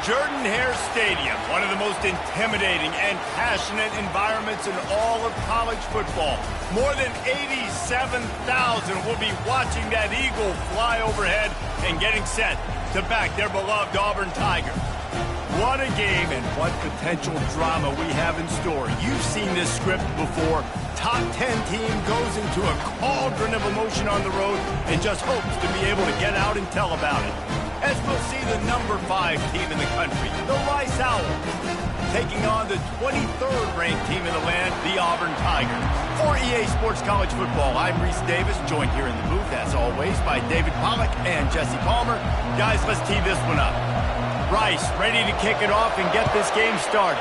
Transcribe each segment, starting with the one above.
Jordan-Hare Stadium, one of the most intimidating and passionate environments in all of college football. More than 87,000 will be watching that eagle fly overhead and getting set to back their beloved Auburn Tigers. What a game and what potential drama we have in store. You've seen this script before. Top 10 team goes into a cauldron of emotion on the road and just hopes to be able to get out and tell about it. As we'll see the number 5 team in the country, the Rice Owls, taking on the 23rd ranked team in the land, the Auburn Tigers. For EA Sports College Football, I'm Reese Davis, joined here in the booth, as always, by David Pollack and Jesse Palmer. Guys, let's tee this one up. Rice ready to kick it off and get this game started.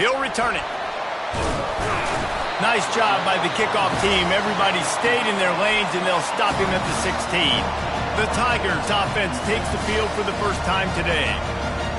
He'll return it. Nice job by the kickoff team. Everybody stayed in their lanes, and they'll stop him at the 16. The Tigers offense takes the field for the first time today.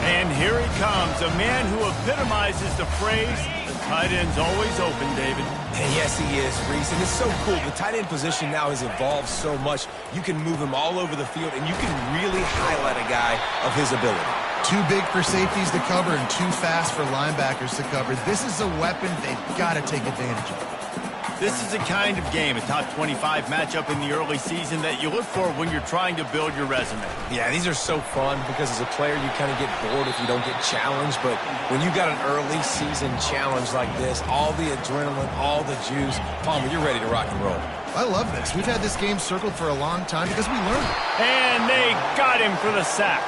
And here he comes, a man who epitomizes the phrase, the tight end's always open, David. And yes, he is, Reese, and it's so cool. The tight end position now has evolved so much. You can move him all over the field, and you can really highlight a guy of his ability. Too big for safeties to cover and too fast for linebackers to cover. This is a weapon they've got to take advantage of. This is the kind of game, a top 25 matchup in the early season that you look for when you're trying to build your resume. Yeah, these are so fun because as a player you kind of get bored if you don't get challenged, but when you got an early season challenge like this, all the adrenaline, all the juice, Palmer, you're ready to rock and roll. I love this. We've had this game circled for a long time because we learned it. And they got him for the sack.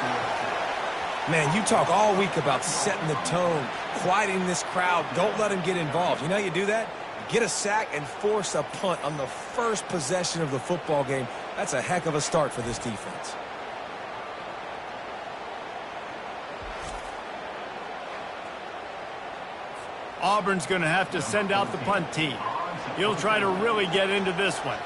Man, you talk all week about setting the tone, quieting this crowd. Don't let him get involved. You know how you do that? Get a sack and force a punt on the first possession of the football game. That's a heck of a start for this defense. Auburn's going to have to send out the punt team. He'll try to really get into this one.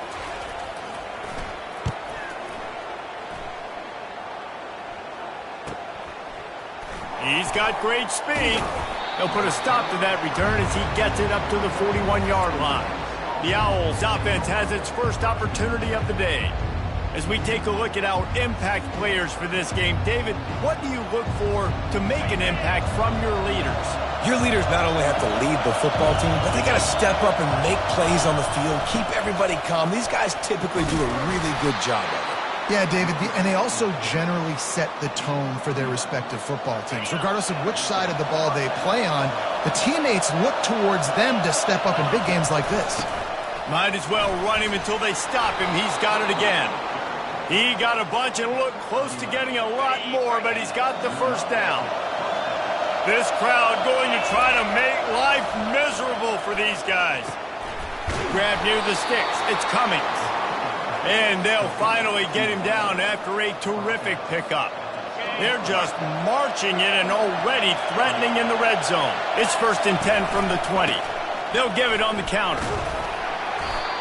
He's got great speed. He'll put a stop to that return as he gets it up to the 41-yard line. The Owls offense has its first opportunity of the day. As we take a look at our impact players for this game, David, what do you look for to make an impact from your leaders? Your leaders not only have to lead the football team, but they got to step up and make plays on the field, keep everybody calm. These guys typically do a really good job of it. Yeah, David, and they also generally set the tone for their respective football teams. Regardless of which side of the ball they play on, the teammates look towards them to step up in big games like this. Might as well run him until they stop him. He's got it again. He got a bunch and looked close to getting a lot more, but he's got the first down. This crowd going to try to make life miserable for these guys. Grab near the sticks. It's Cummings. And they'll finally get him down after a terrific pickup. They're just marching in and already threatening in the red zone. It's 1st and 10 from the 20. They'll give it on the counter.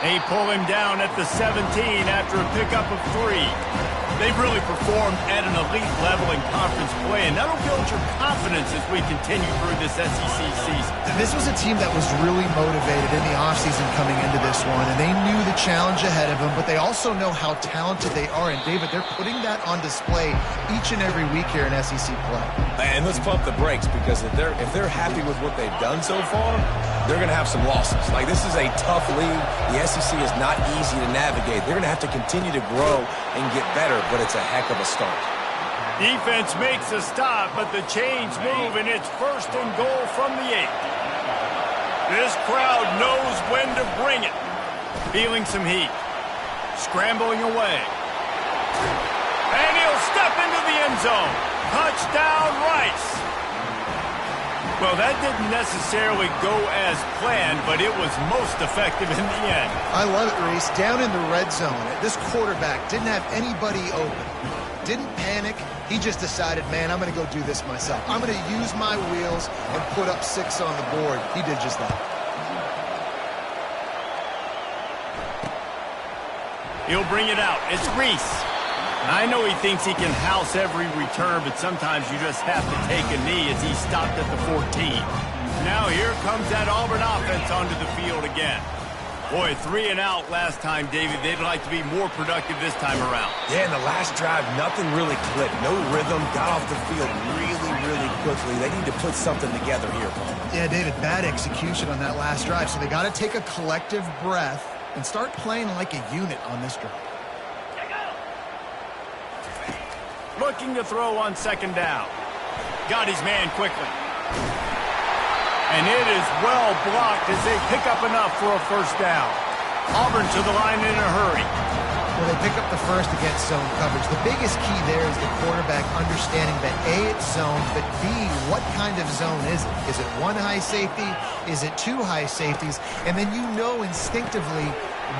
They pull him down at the 17 after a pickup of 3. They've really performed at an elite level in conference play, and that'll build your confidence as we continue through this SEC season. This was a team that was really motivated in the offseason coming into this one, and they knew the challenge ahead of them, but they also know how talented they are. And, David, they're putting that on display each and every week here in SEC play. And let's pump the brakes, because if they're happy with what they've done so far, they're going to have some losses. Like, this is a tough league. The SEC is not easy to navigate. They're going to have to continue to grow and get better, but it's a heck of a start. Defense makes a stop, but the chains move, and it's 1st and goal from the 8. This crowd knows when to bring it. Feeling some heat. Scrambling away. And he'll step into the end zone. Touchdown, Rice. Well, that didn't necessarily go as planned, but it was most effective in the end. I love it, Reese. Down in the red zone, this quarterback didn't have anybody open. Didn't panic. He just decided, man, I'm going to go do this myself. I'm going to use my wheels and put up 6 on the board. He did just that. He'll bring it out. It's Reese. I know he thinks he can house every return, but sometimes you just have to take a knee as he stopped at the 14. Now here comes that Auburn offense onto the field again. Boy, 3 and out last time, David. They'd like to be more productive this time around. Yeah, in the last drive, nothing really clicked. No rhythm, got off the field really quickly. They need to put something together here, Paul. Yeah, David, bad execution on that last drive, so they got to take a collective breath and start playing like a unit on this drive. Looking to throw on second down. Got his man quickly. And it is well blocked as they pick up enough for a first down. Auburn to the line in a hurry. Well, they pick up the first against zone coverage. The biggest key there is the quarterback understanding that A, it's zone, but B, what kind of zone is it? Is it one high safety? Is it two high safeties? And then you know instinctively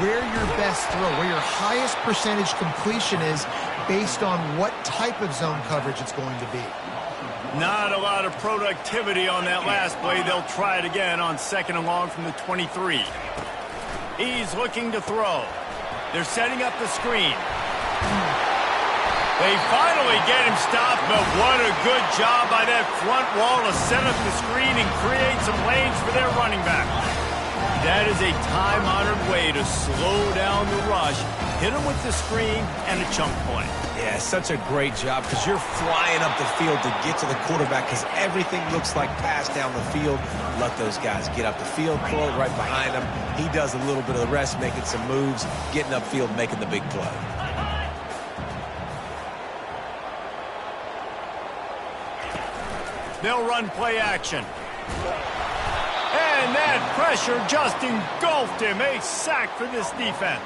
where your best throw, where your highest percentage completion is based on what type of zone coverage it's going to be. Not a lot of productivity on that last play. They'll try it again on second and long from the 23. He's looking to throw. They're setting up the screen. They finally get him stopped, but what a good job by that front wall to set up the screen and create some lanes for their running back. That is a time-honored way to slow down the rush, hit him with the screen, and a chunk play. Yeah, such a great job because you're flying up the field to get to the quarterback because everything looks like pass down the field. Let those guys get up the field, throw it right behind him. He does a little bit of the rest, making some moves, getting upfield, making the big play. They'll run play action. And that pressure just engulfed him. A sack for this defense.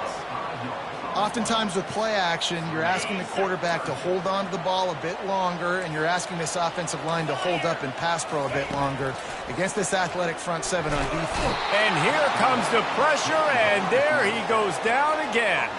Oftentimes with play action, you're asking the quarterback to hold on to the ball a bit longer, and you're asking this offensive line to hold up and pass pro a bit longer against this athletic front seven on defense. And here comes the pressure, and there he goes down again.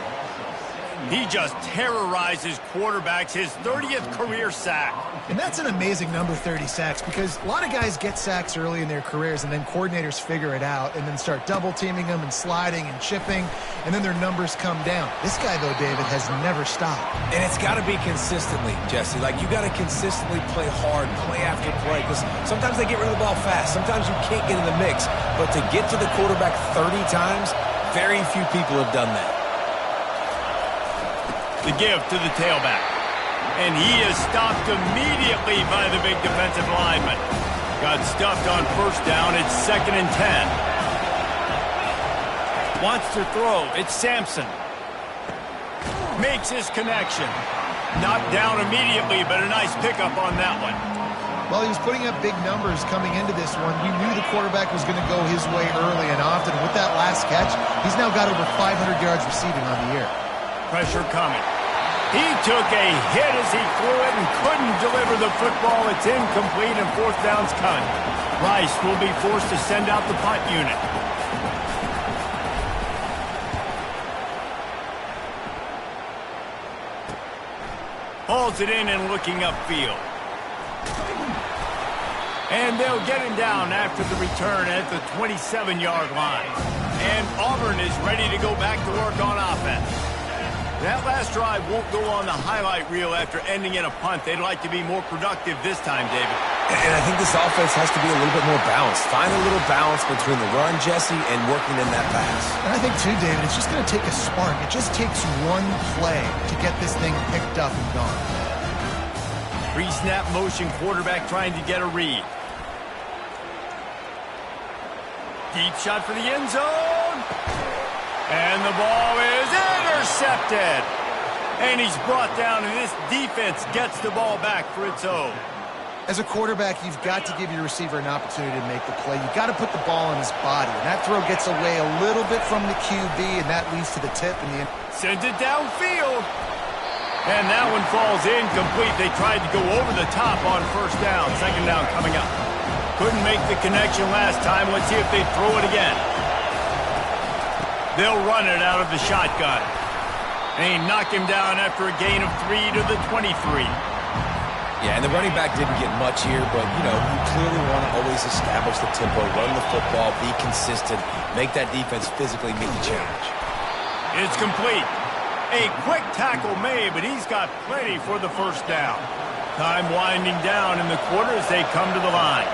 He just terrorizes quarterbacks, his 30th career sack. And that's an amazing number, 30 sacks, because a lot of guys get sacks early in their careers, and then coordinators figure it out and then start double-teaming them and sliding and chipping, and then their numbers come down. This guy, though, David, has never stopped. And it's got to be consistently, Jesse. Like, you got to consistently play hard, play after play, because sometimes they get rid of the ball fast. Sometimes you can't get in the mix. But to get to the quarterback 30 times, very few people have done that. The give to the tailback. And he is stopped immediately by the big defensive lineman. Got stuffed on first down. It's 2nd and 10. Wants to throw. It's Sampson. Makes his connection. Knocked down immediately, but a nice pickup on that one. Well, he was putting up big numbers coming into this one. We knew the quarterback was going to go his way early and often. With that last catch, he's now got over 500 yards receiving on the year. Pressure coming. He took a hit as he threw it and couldn't deliver the football. It's incomplete and fourth down's coming. Rice will be forced to send out the punt unit. Hauls it in and looking upfield. And they'll get him down after the return at the 27-yard line. And Auburn is ready to go back to work on offense. That last drive won't go on the highlight reel after ending in a punt. They'd like to be more productive this time, David. And I think this offense has to be a little bit more balanced. Find a little balance between the run, Jesse, and working in that pass. And I think, too, David, it's just going to take a spark. It just takes one play to get this thing picked up and gone. Pre-snap motion quarterback trying to get a read. Deep shot for the end zone. And the ball is intercepted. And he's brought down, and this defense gets the ball back for its own. As a quarterback, you've got to give your receiver an opportunity to make the play. You've got to put the ball in his body. And that throw gets away a little bit from the QB, and that leads to the tip. And sends it downfield. And that one falls incomplete. They tried to go over the top on first down. Second down coming up. Couldn't make the connection last time. Let's see if they throw it again. They'll run it out of the shotgun. And he knocked him down after a gain of 3 to the 23. Yeah, and the running back didn't get much here, but, you know, you clearly want to always establish the tempo, run the football, be consistent, make that defense physically meet the challenge. It's complete. A quick tackle made, but he's got plenty for the first down. Time winding down in the quarter as they come to the line.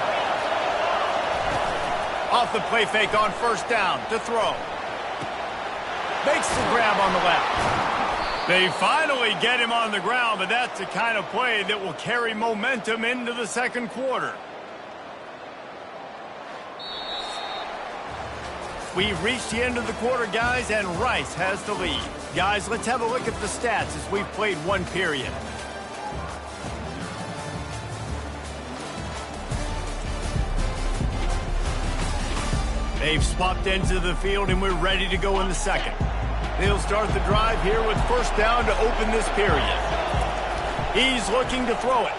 Off the play fake on first down to throw. Makes the grab on the left. They finally get him on the ground, but that's the kind of play that will carry momentum into the second quarter. We've reached the end of the quarter, guys, and Rice has the lead. Guys, let's have a look at the stats as we've played one period. They've swapped into the field, and we're ready to go in the second. They'll start the drive here with first down to open this period. He's looking to throw it.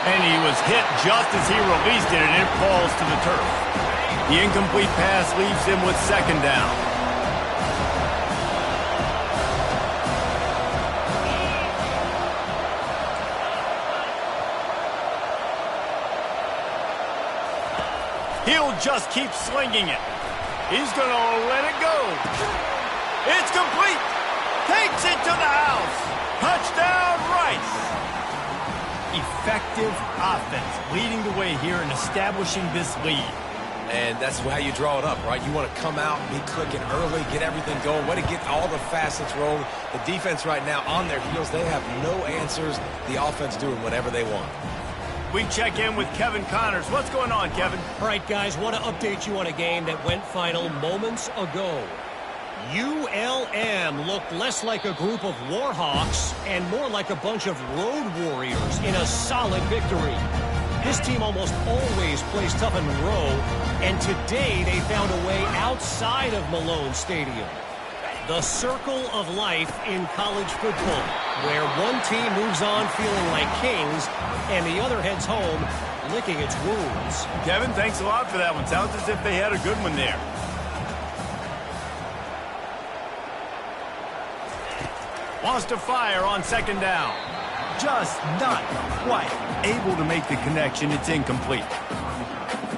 And he was hit just as he released it, and it falls to the turf. The incomplete pass leaves him with second down. He'll just keep slinging it. He's going to let it go. It's complete. Takes it to the house. Touchdown, Rice. Effective offense leading the way here and establishing this lead. And that's how you draw it up, right? You want to come out, be clicking early, get everything going, way to get all the facets rolling. The defense right now on their heels, they have no answers. The offense doing whatever they want. We check in with Kevin Connors. What's going on, Kevin? All right, guys, want to update you on a game that went final moments ago. ULM looked less like a group of Warhawks and more like a bunch of road warriors in a solid victory. This team almost always plays tough in Monroe, and today they found a way outside of Malone Stadium. The circle of life in college football, where one team moves on feeling like kings and the other heads home licking its wounds. Kevin, thanks a lot for that one. Sounds as if they had a good one there. Wants to fire on second down. Just not quite able to make the connection. It's incomplete.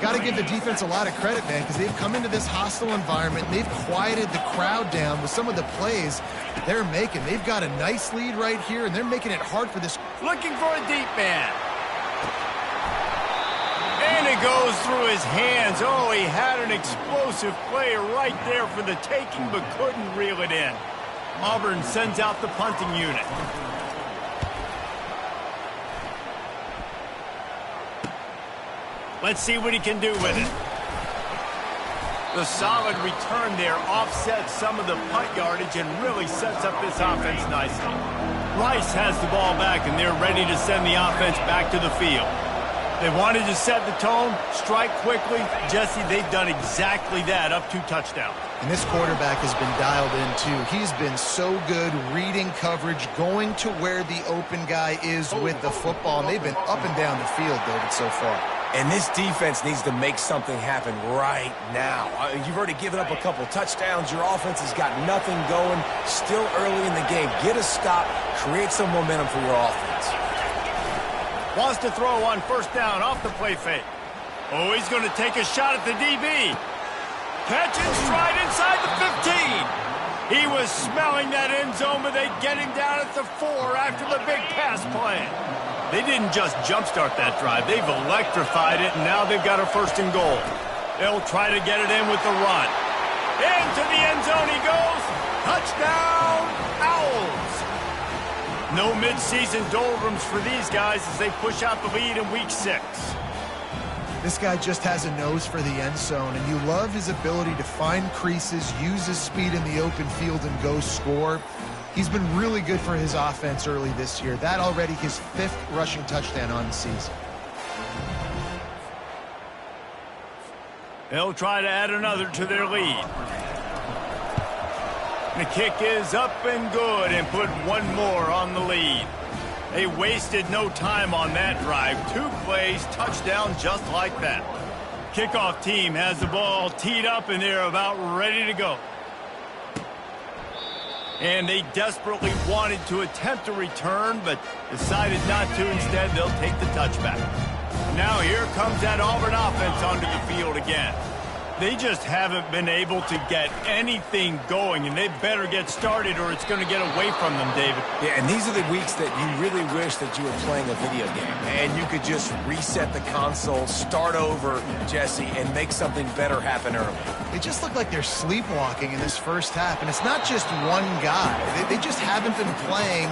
Got to give the defense a lot of credit, man, because they've come into this hostile environment. They've quieted the crowd down with some of the plays they're making. They've got a nice lead right here, and they're making it hard for this. Looking for a deep man. And it goes through his hands. Oh, he had an explosive play right there for the taking, but couldn't reel it in. Auburn sends out the punting unit. Let's see what he can do with it. The solid return there offsets some of the punt yardage and really sets up this offense nicely. Rice has the ball back, and they're ready to send the offense back to the field. They wanted to set the tone, strike quickly. Jesse, they've done exactly that, up 2 touchdowns. And this quarterback has been dialed in, too. He's been so good reading coverage, going to where the open guy is with the football. And they've been up and down the field, David, so far. And this defense needs to make something happen right now. You've already given up a couple touchdowns. Your offense has got nothing going. Still early in the game. Get a stop. Create some momentum for your offense. Wants to throw on first down off the play fake. Oh, he's going to take a shot at the DB. Catch and stride inside the 15. He was smelling that end zone, but they get him down at the 4 after the big pass play. They didn't just jumpstart that drive. They've electrified it, and now they've got a first and goal. They'll try to get it in with the run. Into the end zone he goes. Touchdown, Owls. No midseason doldrums for these guys as they push out the lead in week 6. This guy just has a nose for the end zone, and you love his ability to find creases, use his speed in the open field, and go score. He's been really good for his offense early this year. That already his 5th rushing touchdown on the season. They'll try to add another to their lead. The kick is up and good and put one more on the lead. They wasted no time on that drive. 2 plays, touchdown just like that. Kickoff team has the ball teed up and they're about ready to go. And they desperately wanted to attempt a return, but decided not to. Instead, they'll take the touchback. Now here comes that Auburn offense onto the field again. They just haven't been able to get anything going, and they better get started or it's going to get away from them, David. Yeah, and these are the weeks that you really wish that you were playing a video game and you could just reset the console, start over, Jesse, and make something better happen early. They just look like they're sleepwalking in this first half, and it's not just one guy. They just haven't been playing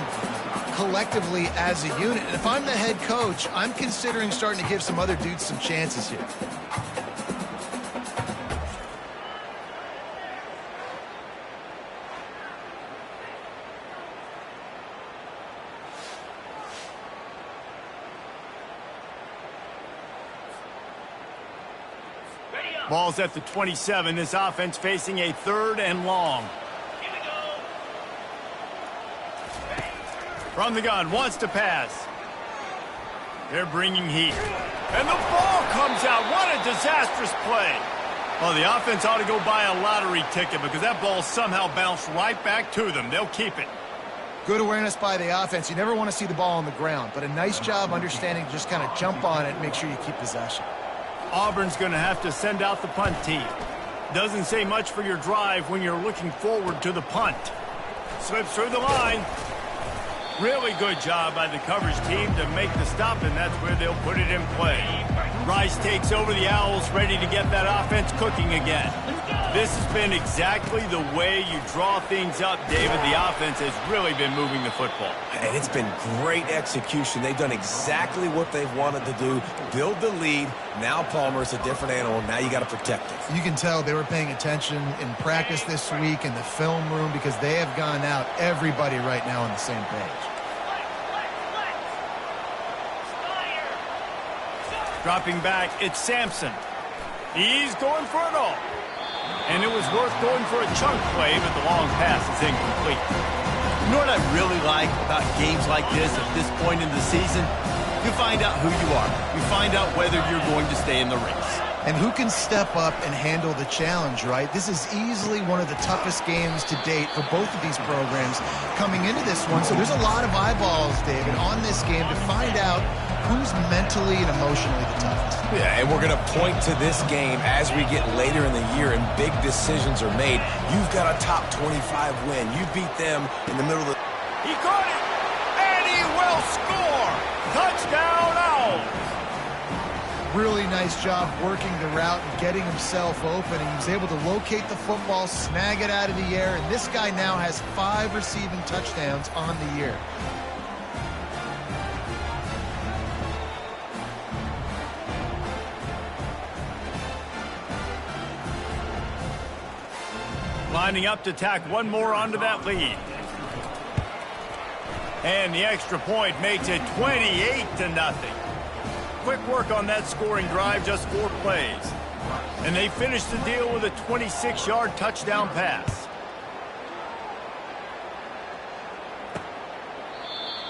collectively as a unit. And if I'm the head coach, I'm considering starting to give some other dudes some chances here. Ball's at the 27. This offense facing a 3rd and long. From the gun, wants to pass. They're bringing heat. And the ball comes out. What a disastrous play. Well, the offense ought to go buy a lottery ticket because that ball somehow bounced right back to them. They'll keep it. Good awareness by the offense. You never want to see the ball on the ground, but a nice job understanding to just kind of jump on it and make sure you keep possession. Auburn's going to have to send out the punt team. Doesn't say much for your drive when you're looking forward to the punt. Slips through the line. Really good job by the coverage team to make the stop, and that's where they'll put it in play. Rice takes over the Owls, ready to get that offense cooking again. This has been exactly the way you draw things up, David. The offense has really been moving the football. And it's been great execution. They've done exactly what they've wanted to do. Build the lead. Now Palmer's a different animal. Now you got to protect it. You can tell they were paying attention in practice this week in the film room because they have gone out, everybody right now on the same page. Dropping back, it's Sampson. He's going for it all. And it was worth going for a chunk play, but the long pass is incomplete. You know what I really like about games like this at this point in the season? You find out who you are. You find out whether you're going to stay in the race. And who can step up and handle the challenge, right? This is easily one of the toughest games to date for both of these programs coming into this one. So there's a lot of eyeballs, David, on this game to find out who's mentally and emotionally the toughest. Yeah, and we're going to point to this game as we get later in the year and big decisions are made. You've got a top 25 win. You beat them in the middle of the... He caught it, and he will score. Touchdown, Owls. Really nice job working the route and getting himself open. And he was able to locate the football, snag it out of the air, and this guy now has 5 receiving touchdowns on the year. Lining up to tack one more onto that lead. And the extra point makes it 28-0. Quick work on that scoring drive, just 4 plays. And they finished the deal with a 26-yard touchdown pass.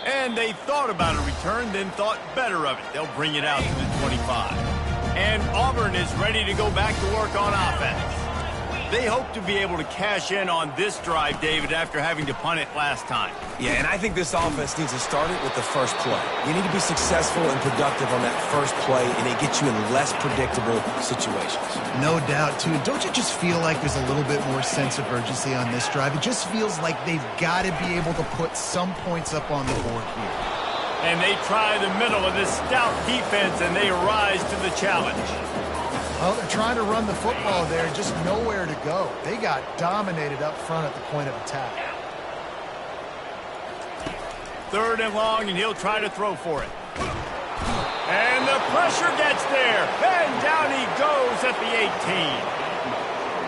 And they thought about a return, then thought better of it. They'll bring it out to the 25. And Auburn is ready to go back to work on offense. They hope to be able to cash in on this drive, David, after having to punt it last time. Yeah, and I think this offense needs to start it with the first play. You need to be successful and productive on that first play, and it gets you in less predictable situations. No doubt, too. Don't you just feel like there's a little bit more sense of urgency on this drive? It just feels like they've got to be able to put some points up on the board here. And they try the middle of this stout defense, and they rise to the challenge. Well, they're trying to run the football there, just nowhere to go. They got dominated up front at the point of attack. 3rd and long, and he'll try to throw for it. And the pressure gets there, and down he goes at the 18.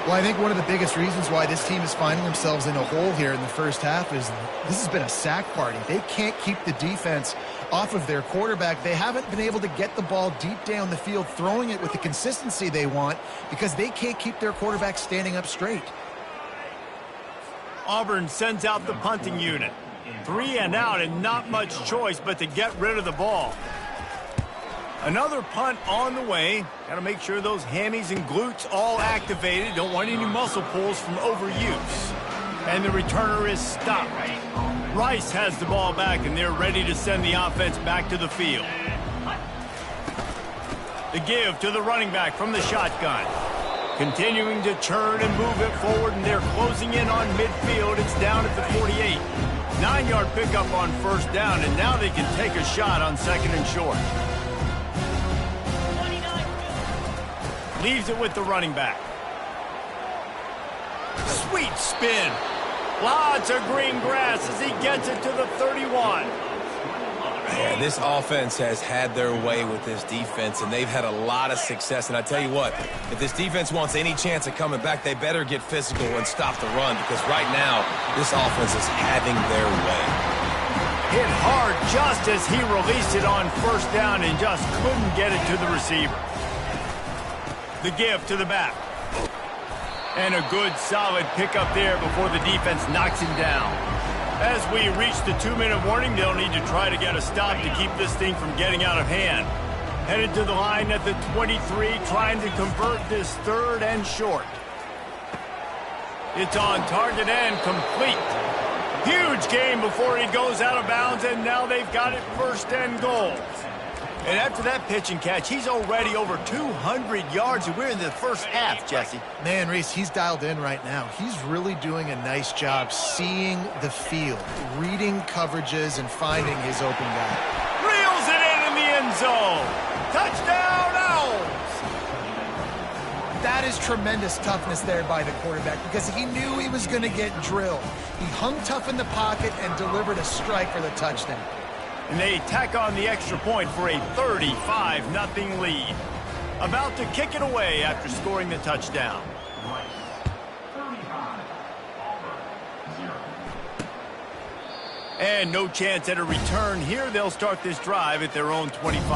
Well, I think one of the biggest reasons why this team is finding themselves in a hole here in the first half is this has been a sack party. They can't keep the defense off of their quarterback. They haven't been able to get the ball deep down the field, throwing it with the consistency they want because they can't keep their quarterback standing up straight. Auburn sends out the punting unit. 3 and out and not much choice but to get rid of the ball. Another punt on the way. Got to make sure those hammies and glutes all activated. Don't want any muscle pulls from overuse. And the returner is stopped. Rice has the ball back, and they're ready to send the offense back to the field. The give to the running back from the shotgun. Continuing to churn and move it forward, and they're closing in on midfield. It's down at the 48. 9-yard pickup on first down, and now they can take a shot on second and short. Leaves it with the running back. Sweet spin. Lots of green grass as he gets it to the 31. Man, this offense has had their way with this defense, and they've had a lot of success. And I tell you what, if this defense wants any chance of coming back, they better get physical and stop the run, because right now, this offense is having their way. Hit hard just as he released it on first down and just couldn't get it to the receiver. The give to the back. And a good, solid pickup there before the defense knocks him down. As we reach the 2-minute warning, they'll need to try to get a stop to keep this thing from getting out of hand. Headed to the line at the 23, trying to convert this third and short. It's on target and complete. Huge gain before he goes out of bounds, and now they've got it first and goal. And after that pitch and catch, he's already over 200 yards, and we're in the first half, Jesse. Man, Reese, he's dialed in right now. He's really doing a nice job seeing the field, reading coverages, and finding his open guy. Reels it in the end zone. Touchdown, Owls! That is tremendous toughness there by the quarterback, because he knew he was going to get drilled. He hung tough in the pocket and delivered a strike for the touchdown. And they tack on the extra point for a 35-0 lead. About to kick it away after scoring the touchdown. And no chance at a return here. They'll start this drive at their own 25.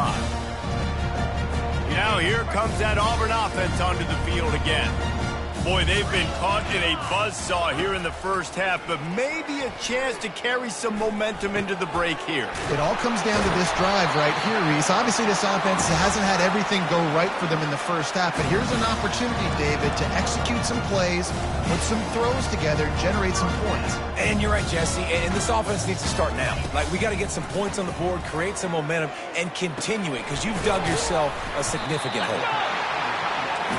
Now here comes that Auburn offense onto the field again. Boy, they've been caught in a buzzsaw here in the first half, but maybe a chance to carry some momentum into the break here. It all comes down to this drive right here, Reese. Obviously, this offense hasn't had everything go right for them in the first half, but here's an opportunity, David, to execute some plays, put some throws together, generate some points. And you're right, Jesse, and this offense needs to start now. Like, we got to get some points on the board, create some momentum, and continue it, because you've dug yourself a significant hole.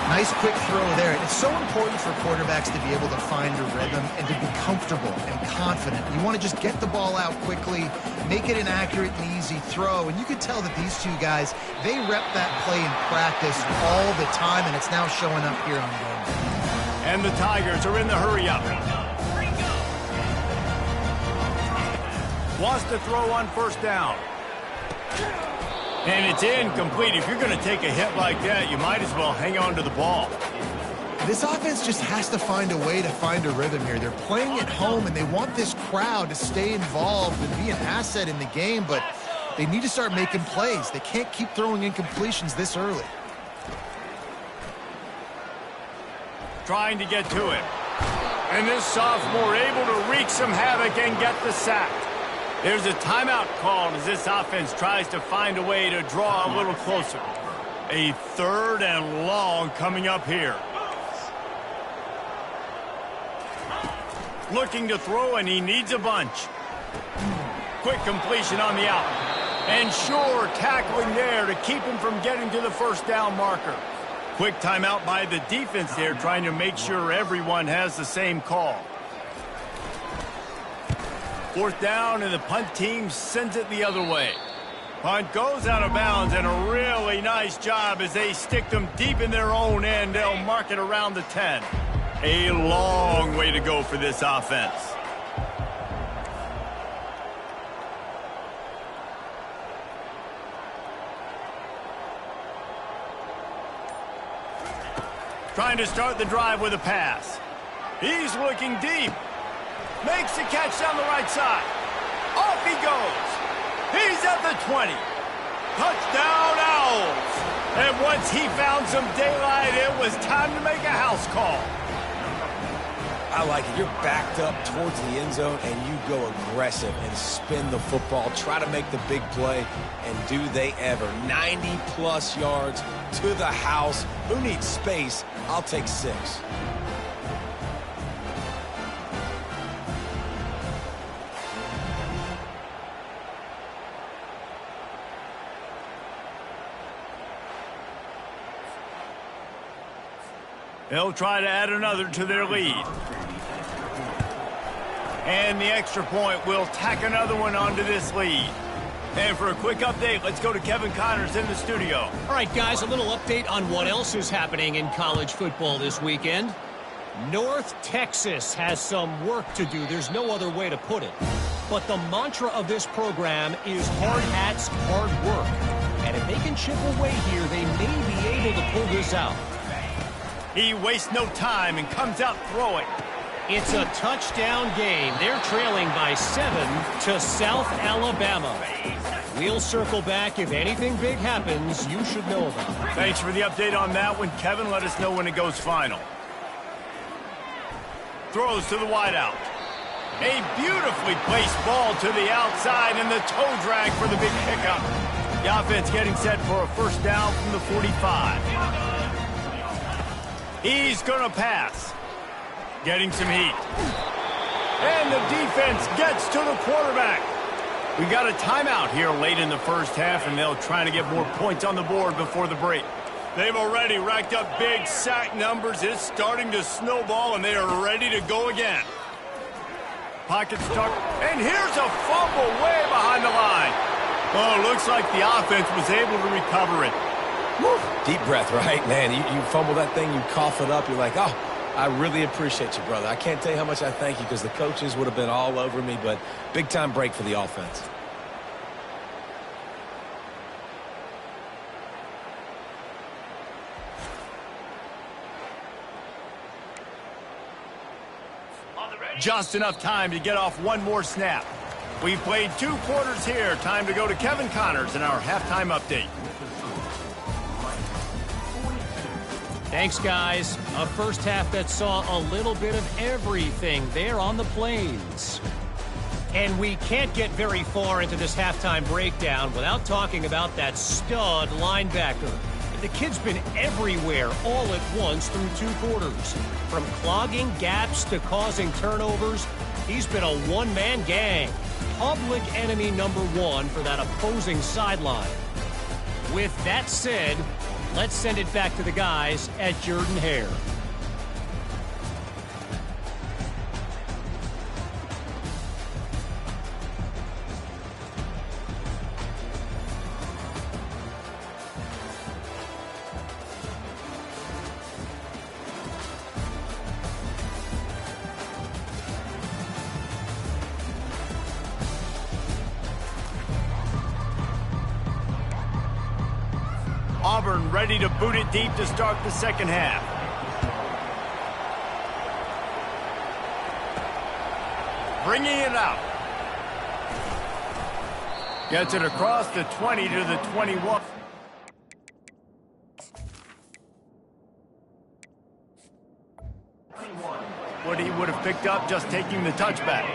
Nice quick throw there. It's so important for quarterbacks to be able to find a rhythm and to be comfortable and confident. You want to just get the ball out quickly, make it an accurate and easy throw. And you can tell that these two guys, they rep that play in practice all the time, and it's now showing up here on game day. And the Tigers are in the hurry-up. Wants to throw on first down. And it's incomplete. If you're going to take a hit like that, you might as well hang on to the ball. This offense just has to find a way to find a rhythm here. They're playing at home, and they want this crowd to stay involved and be an asset in the game, but they need to start making plays. They can't keep throwing incompletions this early. Trying to get to it. And this sophomore able to wreak some havoc and get the sack. There's a timeout called as this offense tries to find a way to draw a little closer. A third and long coming up here. Looking to throw, and he needs a bunch. Quick completion on the out. And sure, tackling there to keep him from getting to the first down marker. Quick timeout by the defense there, trying to make sure everyone has the same call. Fourth down, and the punt team sends it the other way. Punt goes out of bounds, and a really nice job as they stick them deep in their own end. They'll mark it around the 10. A long way to go for this offense. Trying to start the drive with a pass. He's looking deep. Makes the catch down the right side. Off he goes. He's at the 20. Touchdown, Owls. And once he found some daylight, it was time to make a house call. I like it. You're backed up towards the end zone, and you go aggressive and spin the football. Try to make the big play, and do they ever. 90-plus yards to the house. Who needs space? I'll take 6. They'll try to add another to their lead. And the extra point will tack another one onto this lead. And for a quick update, let's go to Kevin Connors in the studio. All right, guys, a little update on what else is happening in college football this weekend. North Texas has some work to do. There's no other way to put it. But the mantra of this program is hard hats, hard work. And if they can chip away here, they may be able to pull this out. He wastes no time and comes out throwing. It's a touchdown game. They're trailing by 7 to South Alabama. We'll circle back. If anything big happens, you should know about it. Thanks for the update on that one, Kevin. Let us know when it goes final. Throws to the wideout. A beautifully placed ball to the outside and the toe drag for the big pickup. The offense getting set for a first down from the 45. He's going to pass. Getting some heat. And the defense gets to the quarterback. We got a timeout here late in the first half, and they'll try to get more points on the board before the break. They've already racked up big sack numbers. It's starting to snowball, and they are ready to go again. Pocket stuck, and here's a fumble way behind the line. Oh, looks like the offense was able to recover it. Woo. Deep breath, right? Man, you fumble that thing, you cough it up, you're like, oh, I really appreciate you, brother. I can't tell you how much I thank you because the coaches would have been all over me, but big-time break for the offense. Just enough time to get off one more snap. We've played 2 quarters here. Time to go to Kevin Connors in our halftime update. Thanks, guys. A first half that saw a little bit of everything there on the Plains. And we can't get very far into this halftime breakdown without talking about that stud linebacker. The kid's been everywhere all at once through 2 quarters. From clogging gaps to causing turnovers, he's been a one-man gang. Public enemy number 1 for that opposing sideline. With that said, let's send it back to the guys at Jordan-Hare. Auburn ready to boot it deep to start the second half. Bringing it out. Gets it across the 20 to the 21. What he would have picked up just taking the touchback.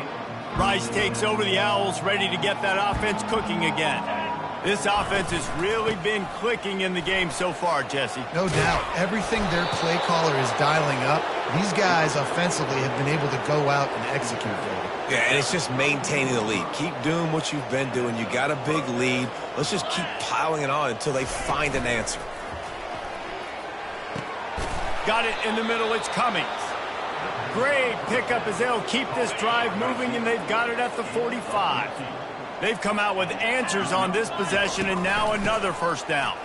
Rice takes over the Owls, ready to get that offense cooking again. This offense has really been clicking in the game so far, Jesse. No doubt. Everything their play caller is dialing up, these guys offensively have been able to go out and execute there. Yeah, and it's just maintaining the lead. Keep doing what you've been doing. You got a big lead. Let's just keep piling it on until they find an answer. Got it in the middle. It's Cummings. Great pickup as they'll keep this drive moving, and they've got it at the 45. They've come out with answers on this possession, and now another first down.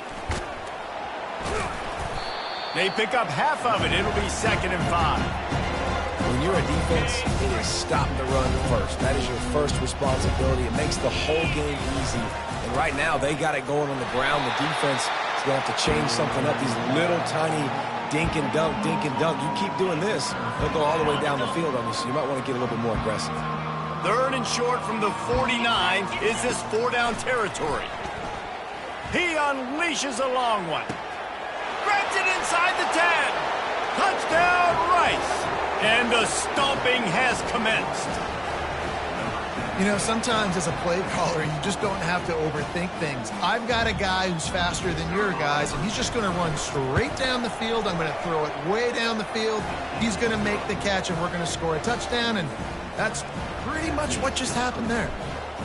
They pick up half of it. It'll be 2nd and 5. When you're a defense, it is stop the run first. That is your first responsibility. It makes the whole game easy. And right now, they got it going on the ground. The defense is going to have to change something up. These little tiny dink and dunk, dink and dunk. You keep doing this, they'll go all the way down the field on you, so you might want to get a little bit more aggressive. 3rd and short from the 49. Is this 4-down territory? He unleashes a long one. Grabs it inside the 10. Touchdown, Rice. And the stomping has commenced. You know, sometimes as a play caller, you just don't have to overthink things. I've got a guy who's faster than your guys, and he's just going to run straight down the field. I'm going to throw it way down the field. He's going to make the catch, and we're going to score a touchdown, and that's pretty much what just happened there.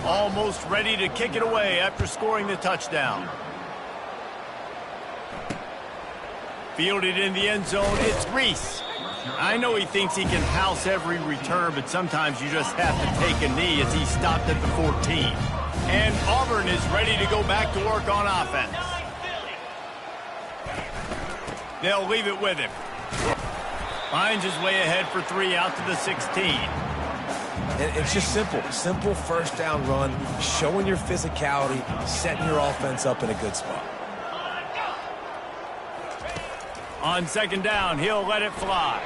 Almost ready to kick it away after scoring the touchdown. Fielded in the end zone, it's Reese. I know he thinks he can house every return, but sometimes you just have to take a knee as he stopped at the 14. And Auburn is ready to go back to work on offense. They'll leave it with him. Finds his way ahead for 3 out to the 16. And it's just simple. Simple first down run, showing your physicality, setting your offense up in a good spot. On second down, he'll let it fly.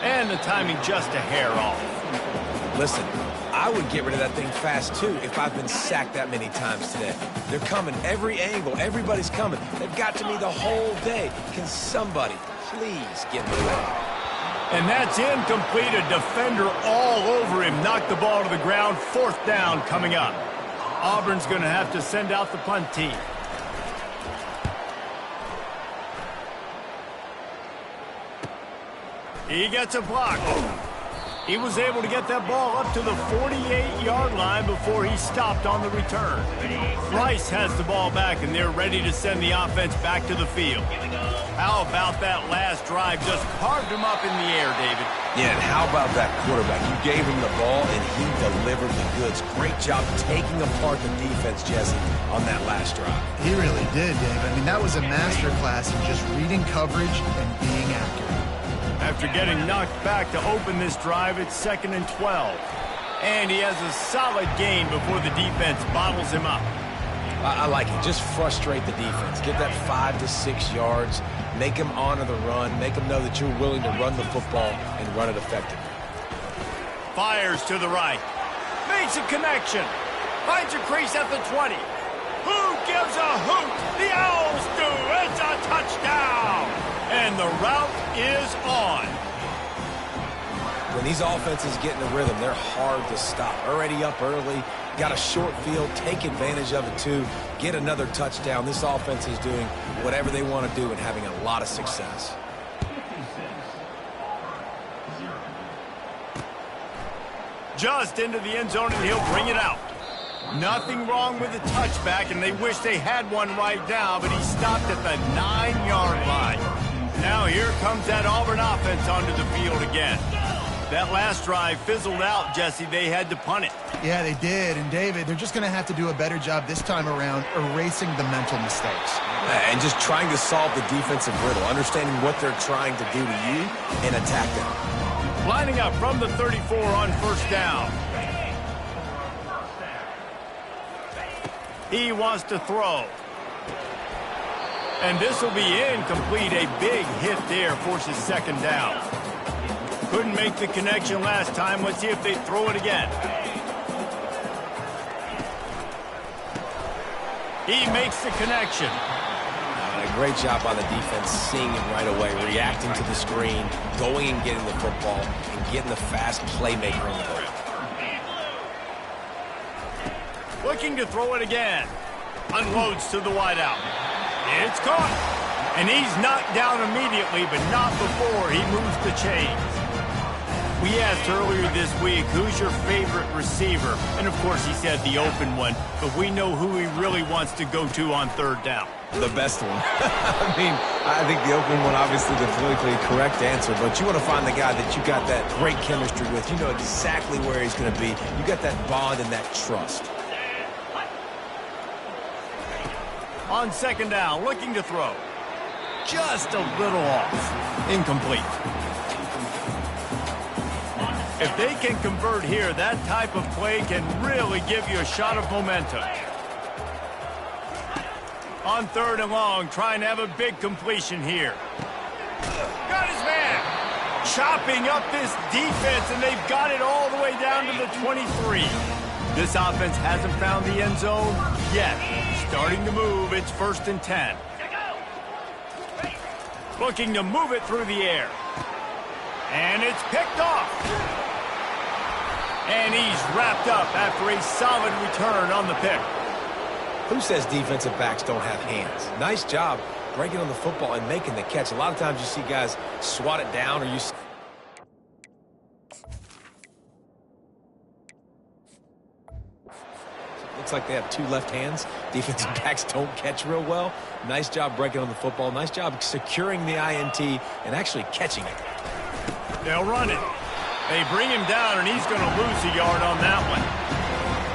And the timing just a hair off. Listen, I would get rid of that thing fast, too, if I've been sacked that many times today. They're coming every angle. Everybody's coming. They've got to me the whole day. Can somebody please get me away? And that's incomplete. A defender all over him. Knocked the ball to the ground. 4th down coming up. Auburn's going to have to send out the punt team. He gets a block. He was able to get that ball up to the 48-yard line before he stopped on the return. Rice has the ball back, and they're ready to send the offense back to the field. How about that last drive? Just carved him up in the air, David. Yeah, and how about that quarterback? You gave him the ball, and he delivered the goods. Great job taking apart the defense, Jesse, on that last drive. He really did, Dave. I mean, that was a masterclass in just reading coverage and being accurate. After getting knocked back to open this drive, it's 2nd and 12. And he has a solid gain before the defense bottles him up. I like it. Just frustrate the defense. Get that 5 to 6 yards. Make them honor the run. Make them know that you're willing to run the football and run it effectively. Fires to the right. Makes a connection. Finds a crease at the 20. Who gives a hoot? The Owls do. It's a touchdown. And the route is on. When these offenses get in a rhythm, they're hard to stop. Already up early, got a short field, take advantage of it too, get another touchdown. This offense is doing whatever they want to do and having a lot of success. Just into the end zone, and he'll bring it out. Nothing wrong with the touchback, and they wish they had one right now, but he stopped at the 9-yard line. Now here comes that Auburn offense onto the field again. That last drive fizzled out, Jesse. They had to punt it. Yeah, they did. And, David, they're just going to have to do a better job this time around erasing the mental mistakes. And just trying to solve the defensive riddle, understanding what they're trying to do to you and attack them. Lining up from the 34 on 1st down. He wants to throw. And this will be incomplete. A big hit there forces 2nd down. Couldn't make the connection last time. Let's see if they throw it again. He makes the connection. A great job on the defense, seeing it right away, reacting to the screen, going and getting the football, and getting the fast playmaker on the ball. Looking to throw it again. Unloads to the wideout. It's caught. And he's knocked down immediately, but not before he moves the chains. We asked earlier this week, who's your favorite receiver? And, of course, he said the open one. But we know who he really wants to go to on 3rd down. The best one. I mean, I think the open one, obviously, the politically correct answer. But you want to find the guy that you got that great chemistry with. You know exactly where he's going to be. You got that bond and that trust. On 2nd down, looking to throw. Just a little off. Incomplete. If they can convert here, that type of play can really give you a shot of momentum. On 3rd and long, trying to have a big completion here. Got his man. Chopping up this defense, and they've got it all the way down to the 23. This offense hasn't found the end zone yet. Starting to move, it's 1st and 10. Looking to move it through the air. And it's picked off. And he's wrapped up after a solid return on the pick. Who says defensive backs don't have hands? Nice job breaking on the football and making the catch. A lot of times you see guys swat it down, or you see... Looks looks like they have two left hands. Defensive backs don't catch real well. Nice job breaking on the football. Nice job securing the INT and actually catching it. They'll run it. They bring him down, and he's going to lose a yard on that one.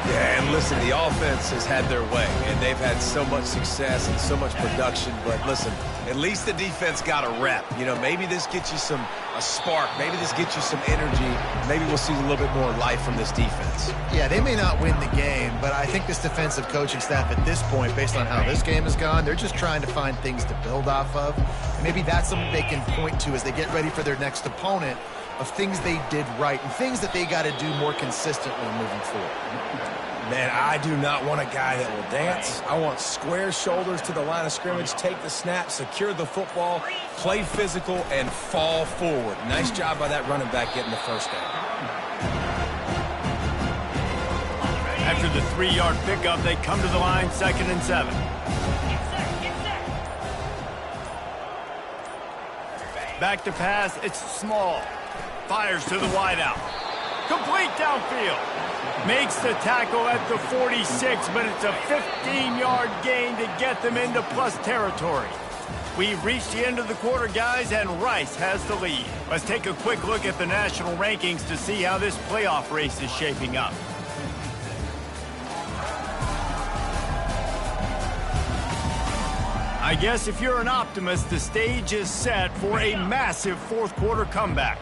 Yeah, and listen, the offense has had their way, and they've had so much success and so much production. But listen, at least the defense got a rep. You know, maybe this gets you a spark. Maybe this gets you some energy. Maybe we'll see a little bit more life from this defense. Yeah, they may not win the game, but I think this defensive coaching staff at this point, based on how this game has gone, they're just trying to find things to build off of. And maybe that's something they can point to as they get ready for their next opponent, of things they did right and things that they got to do more consistently moving forward. Man, I do not want a guy that will dance. I want square shoulders to the line of scrimmage, take the snap, secure the football, play physical, and fall forward. Nice job by that running back getting the first down. After the 3-yard pickup, they come to the line, 2nd and 7. Back to pass, it's small. Fires to the wideout. Complete downfield. Makes the tackle at the 46, but it's a 15-yard gain to get them into plus territory. We've reached the end of the quarter, guys, and Rice has the lead. Let's take a quick look at the national rankings to see how this playoff race is shaping up. I guess if you're an optimist, the stage is set for a massive fourth-quarter comeback.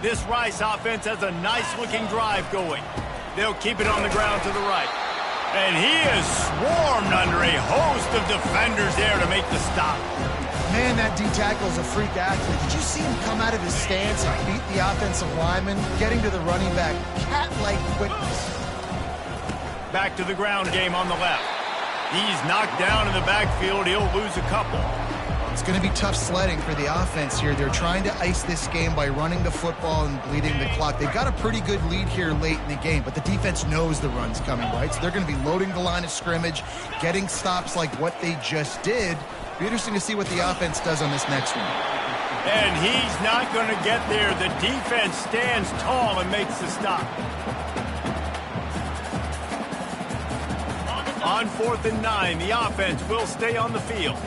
This Rice offense has a nice-looking drive going. They'll keep it on the ground to the right. And he is swarmed under a host of defenders there to make the stop. Man, that D-tackle is a freak athlete. Did you see him come out of his stance and beat the offensive lineman, getting to the running back? Cat-like quickness. Back to the ground game on the left. He's knocked down in the backfield. He'll lose a couple. It's going to be tough sledding for the offense here. They're trying to ice this game by running the football and bleeding the clock. They've got a pretty good lead here late in the game, but the defense knows the run's coming, right? So they're going to be loading the line of scrimmage, getting stops like what they just did. Be interesting to see what the offense does on this next one. And he's not going to get there. The defense stands tall and makes the stop. On 4th and 9, the offense will stay on the field.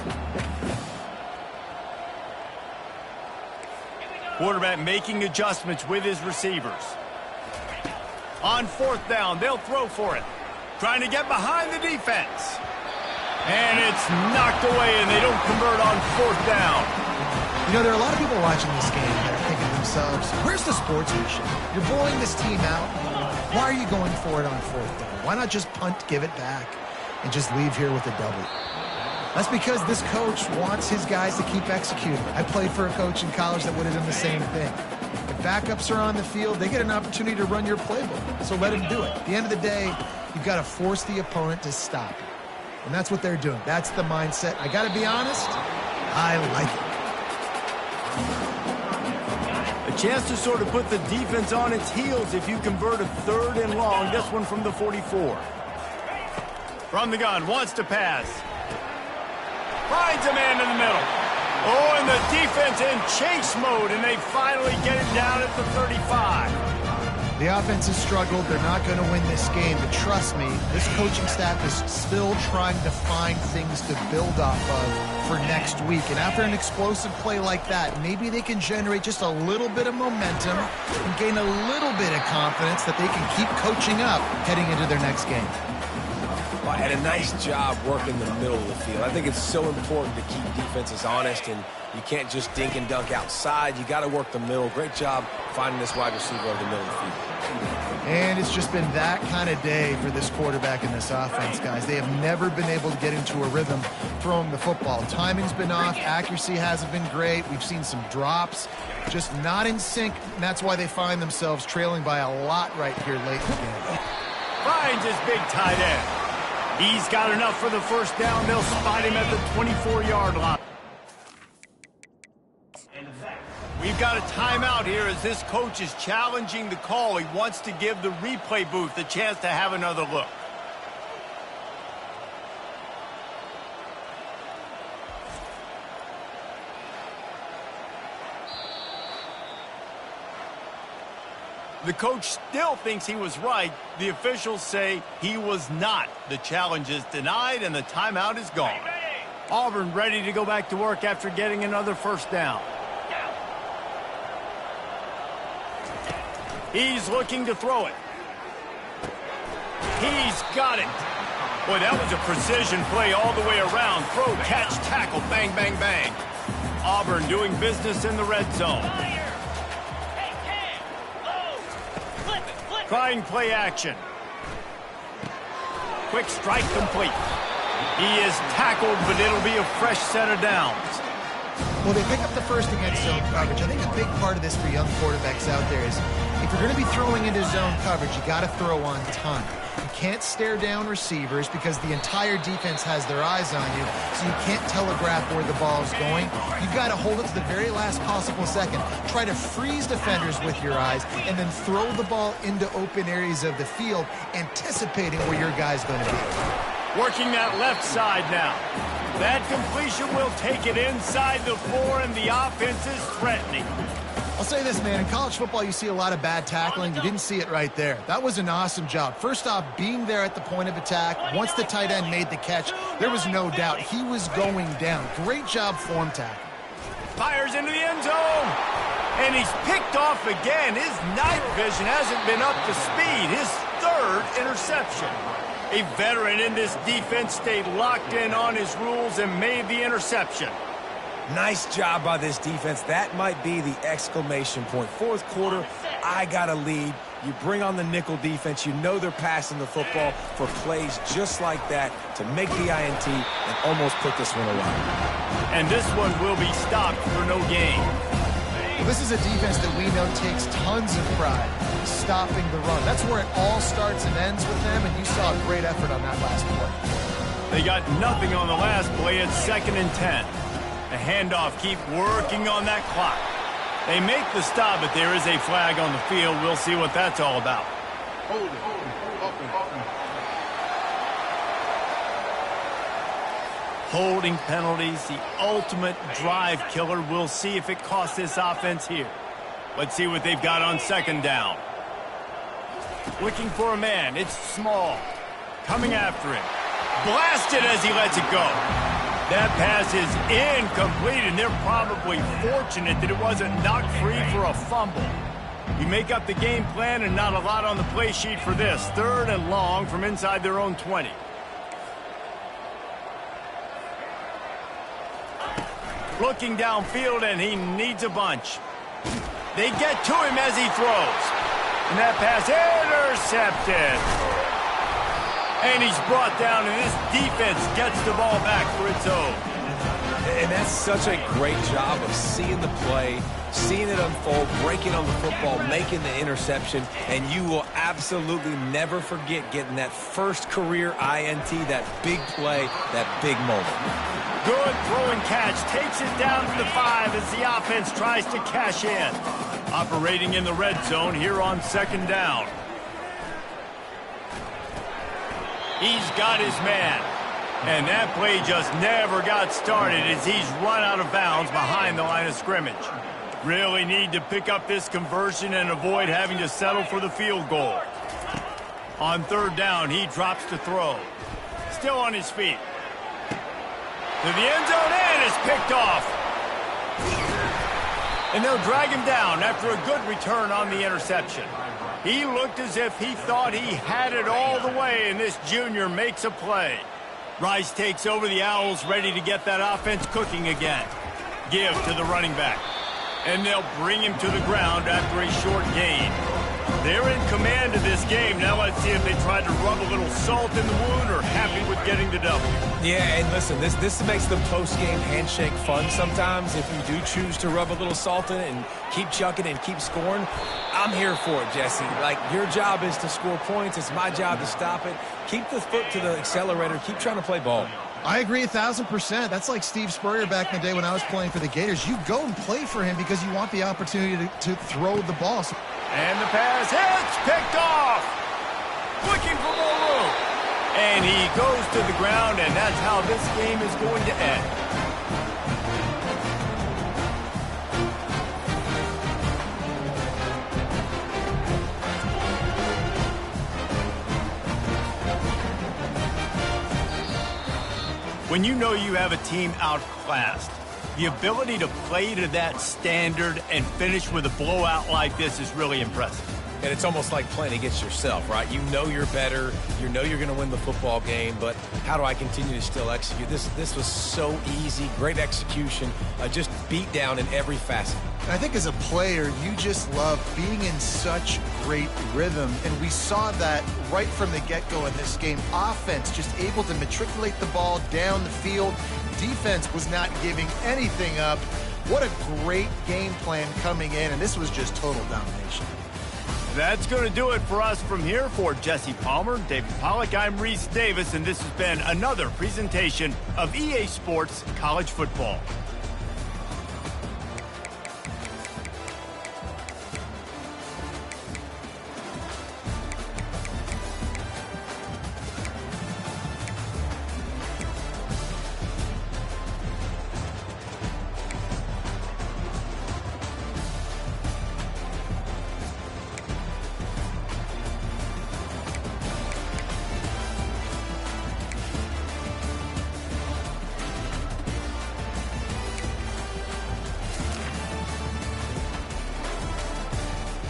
Quarterback making adjustments with his receivers. On 4th down, they'll throw for it. Trying to get behind the defense. And it's knocked away, and they don't convert on 4th down. You know, there are a lot of people watching this game that are thinking to themselves, where's the sportsmanship? You're blowing this team out. Why are you going for it on 4th down? Why not just punt, give it back, and just leave here with a W? That's because this coach wants his guys to keep executing. I played for a coach in college that would have done the same thing. If backups are on the field, they get an opportunity to run your playbook, so let them do it. At the end of the day, you've got to force the opponent to stop you. And that's what they're doing. That's the mindset. I got to be honest, I like it. A chance to sort of put the defense on its heels if you convert a 3rd and long. This one from the 44. From the gun, wants to pass. Finds a man in the middle. Oh, and the defense in chase mode, and they finally get it down at the 35. The offense has struggled. They're not going to win this game, but trust me, this coaching staff is still trying to find things to build off of for next week. And after an explosive play like that, maybe they can generate just a little bit of momentum and gain a little bit of confidence that they can keep coaching up heading into their next game. Well, and a nice job working the middle of the field. I think it's so important to keep defenses honest, and you can't just dink and dunk outside. You got to work the middle. Great job finding this wide receiver over the middle of the field. And it's just been that kind of day for this quarterback and this offense, guys. They have never been able to get into a rhythm throwing the football. Timing's been off. Accuracy hasn't been great. We've seen some drops, just not in sync, and that's why they find themselves trailing by a lot right here late in the game. Finds his big tight end. He's got enough for the first down. They'll spot him at the 24-yard line. We've got a timeout here as this coach is challenging the call. He wants to give the replay booth a chance to have another look. The coach still thinks he was right. The officials say he was not. The challenge is denied, and the timeout is gone. Auburn ready to go back to work after getting another first down. He's looking to throw it. He's got it. Boy, that was a precision play all the way around. Throw, catch, tackle, bang, bang, bang. Auburn doing business in the red zone. Trying play action. Quick strike complete. He is tackled, but it'll be a fresh set of downs. Well, they pick up the first against zone coverage. I think a big part of this for young quarterbacks out there is if you're going to be throwing into zone coverage, you got to throw on time. You can't stare down receivers because the entire defense has their eyes on you, so you can't telegraph where the ball's going. You've got to hold it to the very last possible second. Try to freeze defenders with your eyes and then throw the ball into open areas of the field, anticipating where your guy's going to be. Working that left side now. That completion will take it inside the 4, and the offense is threatening. I'll say this, man. In college football, you see a lot of bad tackling. You didn't see it right there. That was an awesome job. First off, being there at the point of attack. Once the tight end made the catch, there was no doubt he was going down. Great job form tackle. Fires into the end zone. And he's picked off again. His night vision hasn't been up to speed. His third interception. A veteran in this defense stayed locked in on his rules and made the interception. Nice job by this defense. That might be the exclamation point. Fourth quarter, I got a lead. You bring on the nickel defense. You know they're passing the football for plays just like that to make the INT and almost put this one away. And this one will be stopped for no gain. Well, this is a defense that we know takes tons of pride stopping the run. That's where it all starts and ends with them, and you saw a great effort on that last play. They got nothing on the last play. It's 2nd and 10. The handoff, keep working on that clock. They make the stop, but there is a flag on the field. We'll see what that's all about. Holding penalties, the ultimate drive killer. We'll see if it costs this offense here. Let's see what they've got on 2nd down. Looking for a man. It's Small. Coming after him. Blasted as he lets it go. That pass is incomplete, and they're probably fortunate that it wasn't knocked free for a fumble. You make up the game plan and not a lot on the play sheet for this. 3rd and long from inside their own 20. Looking downfield, and he needs a bunch. They get to him as he throws. And that pass intercepted. And he's brought down, and this defense gets the ball back for its own. And that's such a great job of seeing the play, seeing it unfold, breaking on the football, making the interception, and you will absolutely never forget getting that first career INT, that big play, that big moment. Good throw and catch. Takes it down to the 5 as the offense tries to cash in. Operating in the red zone here on 2nd down. He's got his man. And that play just never got started as he's run out of bounds behind the line of scrimmage. Really need to pick up this conversion and avoid having to settle for the field goal. On 3rd down, he drops to throw. Still on his feet. To the end zone and is picked off. And they'll drag him down after a good return on the interception. He looked as if he thought he had it all the way, and this junior makes a play. Rice takes over the Owls, ready to get that offense cooking again. Give to the running back. And they'll bring him to the ground after a short gain. They're in command of this game. Now let's see if they tried to rub a little salt in the wound or happy with getting the W. Yeah, and listen, this makes the post-game handshake fun sometimes. If you do choose to rub a little salt in it and keep chucking and keep scoring, I'm here for it, Jesse. Like, your job is to score points. It's my job to stop it. Keep the foot to the accelerator. Keep trying to play ball. I agree 1,000%. That's like Steve Spurrier back in the day when I was playing for the Gators. You go and play for him because you want the opportunity to throw the ball. And the pass hits, picked off. Looking for more room. And he goes to the ground, and that's how this game is going to end. When you know you have a team outclassed, the ability to play to that standard and finish with a blowout like this is really impressive. And it's almost like playing against yourself, right? You know you're better. You know you're going to win the football game, but how do I continue to still execute? This was so easy. Great execution. Just beat down in every facet. And I think as a player, you just love being in such great rhythm. And we saw that right from the get-go in this game. Offense just able to matriculate the ball down the field. Defense was not giving anything up. What a great game plan coming in, and this was just total domination. That's going to do it for us from here. For Jesse Palmer, David Pollack, I'm Reese Davis, and this has been another presentation of EA Sports College Football.